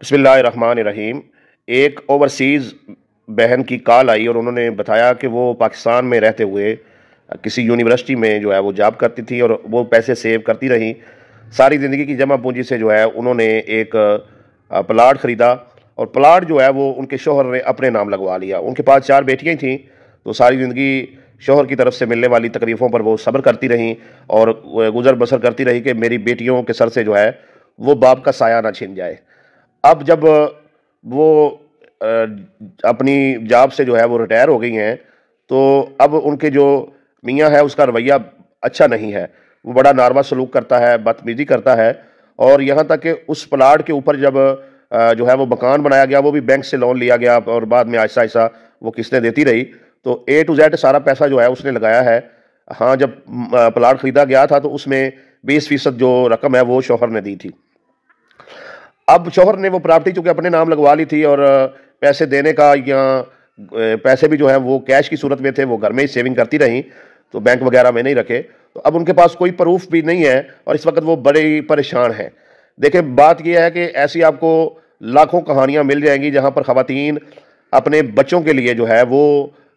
بسم اللہ الرحمن الرحیم۔ ایک اوورسیز بہن کی کال آئی اور انہوں نے بتایا کہ وہ پاکستان میں رہتے ہوئے کسی یونیورسٹی میں جو ہے وہ جاب کرتی تھی اور وہ پیسے سیو کرتی رہیں۔ ساری زندگی کی جمع پونجی سے جو ہے انہوں نے ایک پلاٹ خریدا اور پلاٹ جو ہے وہ ان کے شوہر نے اپنے نام لگوا لیا۔ ان کے پاس 4 بیٹیاں تھیں، تو ساری زندگی شوہر کی طرف سے ملنے والی تکلیفوں پر وہ صبر کرتی رہیں اور گزر بسر کرتی رہی کہ میری بیٹیوں کے سر سے جو ہے وہ باپ کا سایہ نہ چھن جائے۔ اب جب وہ اپنی جاب سے جو ہے وہ ریٹائر ہو گئی ہیں، تو اب ان کے جو میاں ہے اس کا رویہ اچھا نہیں ہے، وہ بڑا ناروا سلوک کرتا ہے، بدتمیزی کرتا ہے، اور یہاں تک کہ اس پلاٹ کے اوپر جب جو ہے وہ مکان بنایا گیا، وہ بھی بینک سے لون لیا گیا اور بعد میں آہستہ آہستہ وہ قسطیں دیتی رہی، تو A to Z سارا پیسہ جو ہے اس نے لگایا ہے۔ ہاں، جب پلاٹ خریدا گیا تھا تو اس میں 20% جو رقم ہے وہ شوہر نے دی تھی۔ اب شوہر نے وہ پراپرٹی چونکہ اپنے نام لگوا لی تھی اور پیسے دینے کا یا پیسے بھی جو ہیں وہ کیش کی صورت میں تھے، وہ گھر میں ہی سیونگ کرتی رہیں، تو بینک وغیرہ میں نہیں رکھے، تو اب ان کے پاس کوئی پروف بھی نہیں ہے اور اس وقت وہ بڑے پریشان ہیں۔ دیکھیں، بات یہ ہے کہ ایسی آپ کو لاکھوں کہانیاں مل جائیں گی جہاں پر خواتین اپنے بچوں کے لیے جو ہے وہ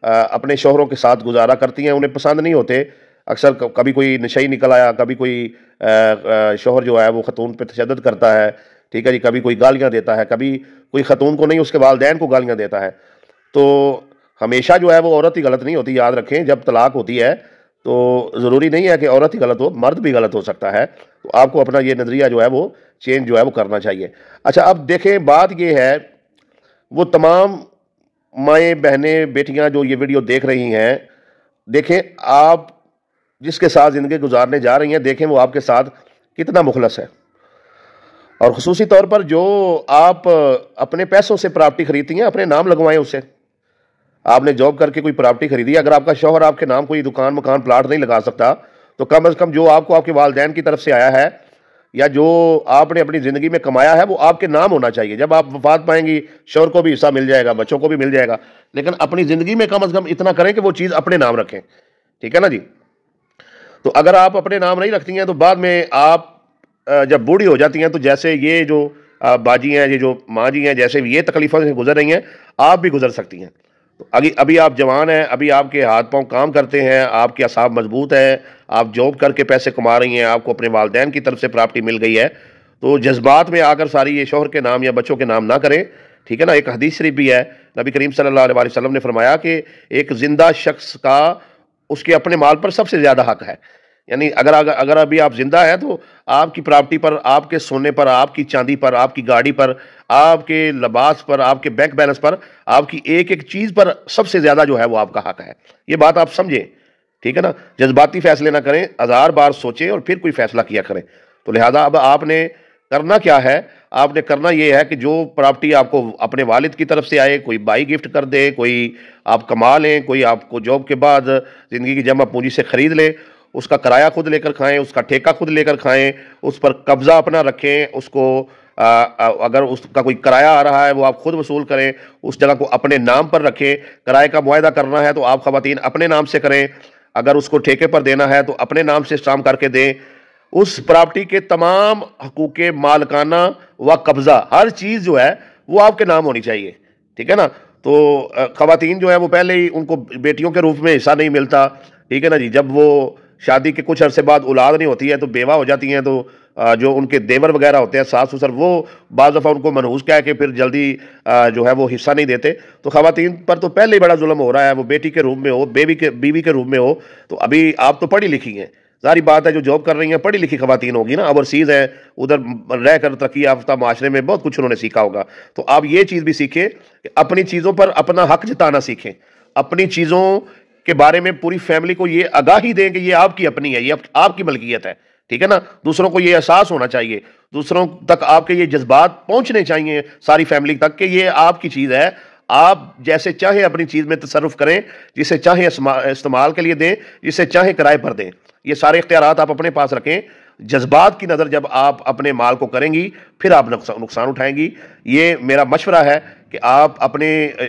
اپنے شوہروں کے ساتھ گزارا کرتی ہیں، انہیں پسند نہیں ہوتے۔ اکثر کبھی کوئی نشئی نکل آیا، کبھی کوئی شوہر جو ہے وہ خاتون پہ تشدد کرتا ہے، ٹھیک ہے جی، کبھی کوئی گالیاں دیتا ہے، کبھی کوئی خاتون کو نہیں اس کے والدین کو گالیاں دیتا ہے۔ تو ہمیشہ جو ہے وہ عورت ہی غلط نہیں ہوتی، یاد رکھیں، جب طلاق ہوتی ہے تو ضروری نہیں ہے کہ عورت ہی غلط ہو، مرد بھی غلط ہو سکتا ہے، تو آپ کو اپنا یہ نظریہ جو ہے وہ چینج جو ہے وہ کرنا چاہیے۔ اچھا، اب دیکھیں، بات یہ ہے، وہ تمام مائیں بہنیں بیٹیاں جو یہ ویڈیو دیکھ رہی ہیں، دیکھیں آپ جس کے ساتھ زندگی گزارنے جا رہی ہیں، دیکھیں وہ آپ کے ساتھ کتنا مخلص ہے، اور خصوصی طور پر جو آپ اپنے پیسوں سے پراپرٹی خریدتی ہیں، اپنے نام لگوائیں اسے۔ آپ نے جاب کر کے کوئی پراپرٹی خریدی، اگر آپ کا شوہر آپ کے نام کوئی دکان مکان پلاٹ نہیں لگا سکتا، تو کم از کم جو آپ کو آپ کے والدین کی طرف سے آیا ہے یا جو آپ نے اپنی زندگی میں کمایا ہے وہ آپ کے نام ہونا چاہیے۔ جب آپ وفات پائیں گی، شوہر کو بھی حصہ مل جائے گا، بچوں کو بھی مل جائے گا، لیکن اپنی زندگی میں کم از کم اتنا کریں کہ وہ چیز اپنے نام رکھیں، ٹھیک ہے نا جی۔ تو اگر آپ اپنے نام نہیں رکھتی ہیں تو بعد میں آپ جب بوڑھی ہو جاتی ہیں تو جیسے یہ جو باجی ہیں، یہ جو ماں جی ہیں، جیسے یہ تکلیفوں سے گزر رہی ہیں، آپ بھی گزر سکتی ہیں۔ تو ابھی آپ جوان ہیں، ابھی آپ کے ہاتھ پاؤں کام کرتے ہیں، آپ کے اعصاب مضبوط ہیں، آپ جاب کر کے پیسے کما رہی ہیں، آپ کو اپنے والدین کی طرف سے پراپرٹی مل گئی ہے، تو جذبات میں آ کر ساری یہ شوہر کے نام یا بچوں کے نام نہ کریں، ٹھیک ہے نا۔ ایک حدیث شریف بھی ہے، نبی کریم صلی اللہ علیہ وسلم نے فرمایا کہ ایک زندہ شخص کا اس کے اپنے مال پر سب سے زیادہ حق ہے، یعنی اگر ابھی آپ زندہ ہیں تو آپ کی پراپرٹی پر، آپ کے سونے پر، آپ کی چاندی پر، آپ کی گاڑی پر، آپ کے لباس پر، آپ کے بینک بیلنس پر، آپ کی ایک ایک چیز پر سب سے زیادہ جو ہے وہ آپ کا حق ہے۔ یہ بات آپ سمجھیں، ٹھیک ہے نا۔ جذباتی فیصلے نہ کریں، 1000 بار سوچیں اور پھر کوئی فیصلہ کیا کریں۔ تو لہذا اب آپ نے کرنا کیا ہے؟ آپ نے کرنا یہ ہے کہ جو پراپرٹی آپ کو اپنے والد کی طرف سے آئے، کوئی بھائی گفٹ کر دے، کوئی آپ کما لیں، کوئی آپ کو جاب کے بعد زندگی کی جمع پونجی سے خرید لے، اس کا کرایہ خود لے کر کھائیں، اس کا ٹھیکہ خود لے کر کھائیں، اس پر قبضہ اپنا رکھیں، اس کو اگر اس کا کوئی کرایہ آ رہا ہے وہ آپ خود وصول کریں، اس جگہ کو اپنے نام پر رکھیں۔ کرایہ کا معاہدہ کرنا ہے تو آپ خواتین اپنے نام سے کریں، اگر اس کو ٹھیکے پر دینا ہے تو اپنے نام سے اسٹامپ کر کے دیں۔ اس پراپرٹی کے تمام حقوق مالکانہ و قبضہ، ہر چیز جو ہے وہ آپ کے نام ہونی چاہیے، ٹھیک ہے نا۔ تو خواتین جو ہے وہ پہلے ہی ان کو بیٹیوں کے روپ میں حصہ نہیں ملتا، ٹھیک ہے نا جی۔ جب وہ شادی کے کچھ عرصے بعد اولاد نہیں ہوتی ہے تو بیوہ ہو جاتی ہیں، تو جو ان کے دیور وغیرہ ہوتے ہیں، ساس سسر، وہ بعض دفعہ ان کو منحوس کہہ کے پھر جلدی جو ہے وہ حصہ نہیں دیتے۔ تو خواتین پر تو پہلے ہی بڑا ظلم ہو رہا ہے، وہ بیٹی کے روپ میں ہو، بیوی کے روپ میں ہو۔ تو ابھی آپ تو پڑھی لکھی ہیں، ظاہری بات ہے جو جاب کر رہی ہیں پڑھی لکھی خواتین ہوگی نا، اوورسیز ہیں، ادھر رہ کر ترقی یافتہ معاشرے میں بہت کچھ انہوں نے سیکھا ہوگا۔ تو آپ یہ چیز بھی سیکھیں کہ اپنی چیزوں پر اپنا حق جتانا سیکھیں، اپنی چیزوں کے بارے میں پوری فیملی کو یہ آگاہی دیں کہ یہ آپ کی اپنی ہے، یہ آپ کی ملکیت ہے، ٹھیک ہے نا۔ دوسروں کو یہ احساس ہونا چاہیے، دوسروں تک آپ کے یہ جذبات پہنچنے چاہیے، ساری فیملی تک، کہ یہ آپ کی چیز ہے، آپ جیسے چاہیں اپنی چیز میں تصرف کریں، جسے چاہیں استعمال کے لیے دیں، جسے چاہیں کرائے پر دیں، یہ سارے اختیارات آپ اپنے پاس رکھیں۔ جذبات کی نظر جب آپ اپنے مال کو کریں گی پھر آپ نقصان اٹھائیں گی۔ یہ میرا مشورہ ہے کہ آپ اپنے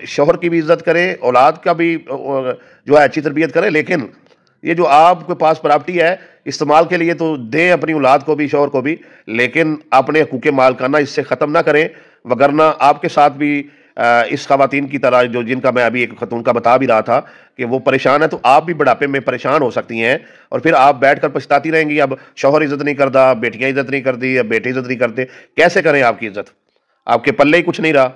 شوہر کی بھی عزت کریں، اولاد کا بھی جو ہے اچھی تربیت کریں، لیکن یہ جو آپ کے پاس پراپرٹی ہے استعمال کے لیے تو دیں اپنی اولاد کو بھی، شوہر کو بھی، لیکن اپنے حقوق مالکانہ اس سے ختم نہ کریں، وگرنہ آپ کے ساتھ بھی اس خواتین کی طرح جو جن کا میں ابھی ایک خاتون کا بتا بھی رہا تھا کہ وہ پریشان ہے، تو آپ بھی بڑھاپے میں پریشان ہو سکتی ہیں، اور پھر آپ بیٹھ کر پچھتاتی رہیں گی، اب شوہر عزت نہیں کرتا، بیٹیاں عزت نہیں کرتی، یا بیٹے عزت نہیں کرتے، کیسے کریں آپ کی عزت؟ آپ کے پلے ہی کچھ نہیں رہا،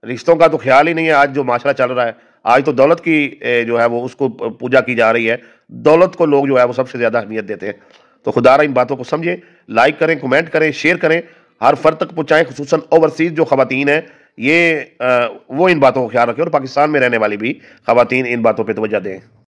رشتوں کا تو خیال ہی نہیں ہے آج جو معاشرہ چل رہا ہے۔ آج تو دولت کی جو ہے وہ اس کو پوجا کی جا رہی ہے، دولت کو لوگ جو ہے وہ سب سے زیادہ اہمیت دیتے ہیں۔ تو خدا را ان باتوں کو سمجھیں، لائک کریں، کمنٹ کریں، شیئر کریں، ہر فرد تک پہنچائیں، خصوصاً اوورسیز جو خواتین ہیں یہ وہ ان باتوں کو خیال رکھیں، اور پاکستان میں رہنے والی بھی خواتین ان باتوں پہ توجہ دیں۔